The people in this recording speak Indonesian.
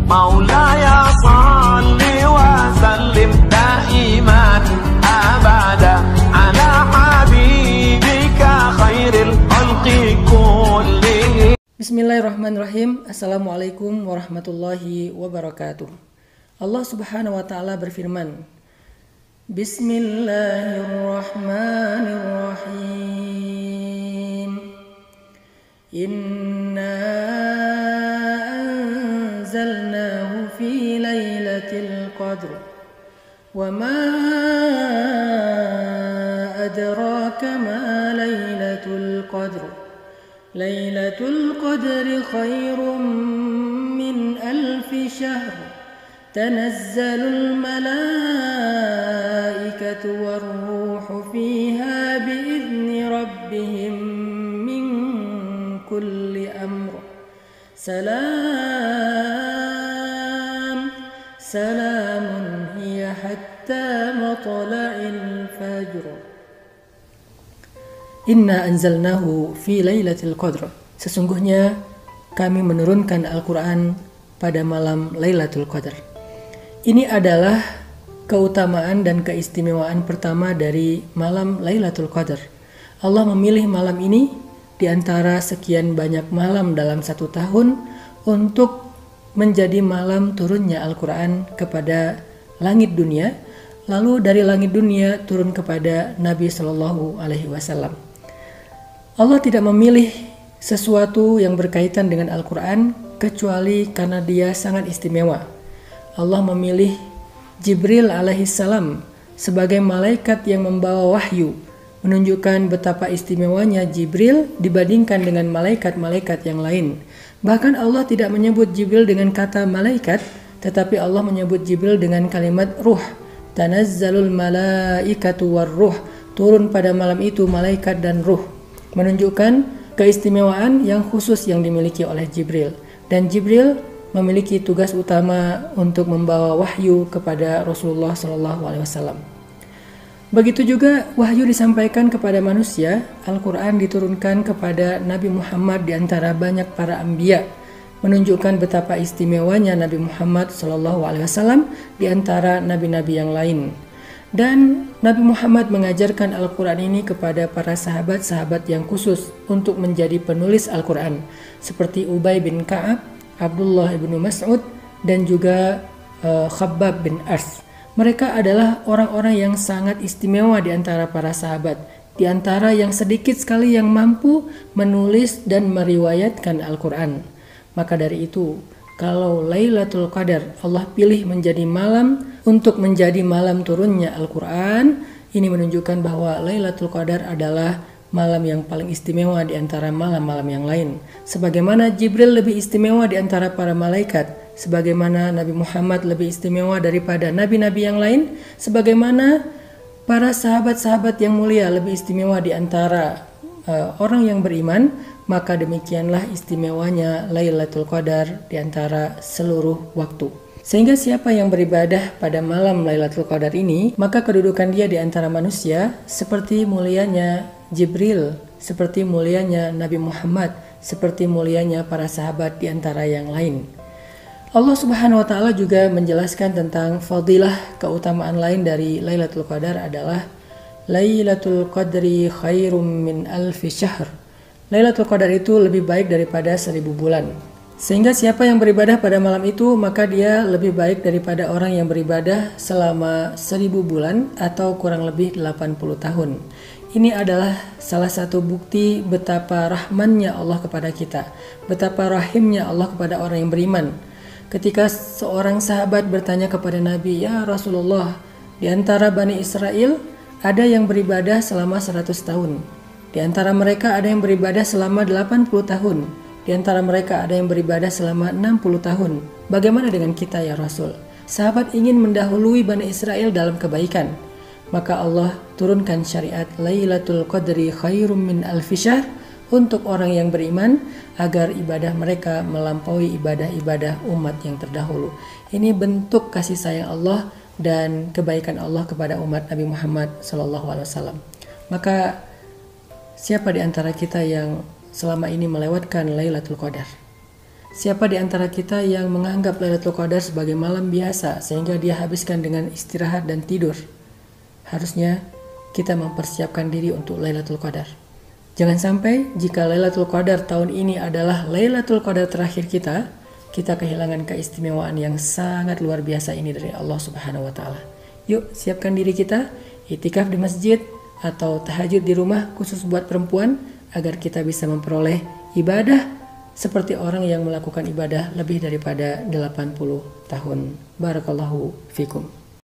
مولاي صل وسلم دائما أبدا على حبيبك خير الخلق كلهم. Bismillahirrahmanirrahim. Assalamualaikum warahmatullahi wabarakatuh. Allah subhanahu wa ta'ala berfirman, Bismillahirrahmanirrahim. Inna anzalnahu fi laylatil qadr. Wa ma adraka ma laylatul qadr. Laylatul qadri khairum min alfi syahr. Tanazzalul malaikatu warruhu fiha biizni rabbihim min kulli amr. Salamun hiya hatta matla'il fajr. Inna anzalnahu fi lailatul qadr. Sesungguhnya kami menurunkan Al-Quran pada malam Lailatul Qadar. Ini adalah keutamaan dan keistimewaan pertama dari malam Lailatul Qadar. Allah memilih malam ini di antara sekian banyak malam dalam satu tahun untuk menjadi malam turunnya Al-Quran kepada langit dunia, lalu dari langit dunia turun kepada Nabi Shallallahu Alaihi Wasallam. Allah tidak memilih sesuatu yang berkaitan dengan Al-Quran kecuali karena dia sangat istimewa. Allah memilih Jibril alaihissalam sebagai malaikat yang membawa wahyu, menunjukkan betapa istimewanya Jibril dibandingkan dengan malaikat-malaikat yang lain. Bahkan Allah tidak menyebut Jibril dengan kata malaikat, tetapi Allah menyebut Jibril dengan kalimat ruh. Tanazzalul malaikatu warruh. Turun pada malam itu malaikat dan ruh, menunjukkan keistimewaan yang khusus yang dimiliki oleh Jibril. Dan Jibril memiliki tugas utama untuk membawa wahyu kepada Rasulullah SAW. Begitu juga wahyu disampaikan kepada manusia. Al-Quran diturunkan kepada Nabi Muhammad di antara banyak para anbiya, menunjukkan betapa istimewanya Nabi Muhammad SAW di antara nabi-nabi yang lain. Dan Nabi Muhammad mengajarkan Al-Quran ini kepada para sahabat-sahabat yang khusus untuk menjadi penulis Al-Quran, seperti Ubay bin Ka'ab, Abdullah bin Mas'ud, dan juga Khabbab bin Ars. Mereka adalah orang-orang yang sangat istimewa di antara para sahabat, di antara yang sedikit sekali yang mampu menulis dan meriwayatkan Al-Quran. Maka dari itu, kalau Lailatul Qadar Allah pilih menjadi malam untuk menjadi malam turunnya Al-Quran, ini menunjukkan bahwa Lailatul Qadar adalah malam yang paling istimewa di antara malam-malam yang lain. Sebagaimana Jibril lebih istimewa di antara para malaikat, sebagaimana Nabi Muhammad lebih istimewa daripada nabi-nabi yang lain, sebagaimana para sahabat-sahabat yang mulia lebih istimewa di antara orang yang beriman, maka demikianlah istimewanya Lailatul Qadar di antara seluruh waktu. Sehingga siapa yang beribadah pada malam Lailatul Qadar ini, maka kedudukan dia di antara manusia seperti mulianya Jibril, seperti mulianya Nabi Muhammad, seperti mulianya para sahabat di antara yang lain. Allah Subhanahu wa Ta'ala juga menjelaskan tentang fadilah keutamaan lain dari Lailatul Qadar adalah Lailatul Qadri khairum min alfi syahr. Lailatul Qadar itu lebih baik daripada 1000 bulan. Sehingga siapa yang beribadah pada malam itu, maka dia lebih baik daripada orang yang beribadah selama 1000 bulan atau kurang lebih 80 tahun. Ini adalah salah satu bukti betapa rahmannya Allah kepada kita, betapa rahimnya Allah kepada orang yang beriman. Ketika seorang sahabat bertanya kepada Nabi, "Ya Rasulullah, di antara Bani Israel ada yang beribadah selama 100 tahun. Di antara mereka ada yang beribadah selama 80 tahun. Di antara mereka ada yang beribadah selama 60 tahun. Bagaimana dengan kita ya Rasul?" Sahabat ingin mendahului Bani Israel dalam kebaikan. Maka Allah turunkan syariat Lailatul Qadri khairum min alfi syahr untuk orang yang beriman agar ibadah mereka melampaui ibadah-ibadah umat yang terdahulu. Ini bentuk kasih sayang Allah dan kebaikan Allah kepada umat Nabi Muhammad SAW. Maka siapa di antara kita yang selama ini melewatkan Lailatul Qadar? Siapa di antara kita yang menganggap Lailatul Qadar sebagai malam biasa sehingga dia habiskan dengan istirahat dan tidur? Harusnya kita mempersiapkan diri untuk Lailatul Qadar. Jangan sampai jika Lailatul Qadar tahun ini adalah Lailatul Qadar terakhir kita kehilangan keistimewaan yang sangat luar biasa ini dari Allah Subhanahu wa taala. Yuk, siapkan diri kita iktikaf di masjid atau tahajud di rumah khusus buat perempuan agar kita bisa memperoleh ibadah seperti orang yang melakukan ibadah lebih daripada 80 tahun. Barakallahu fikum.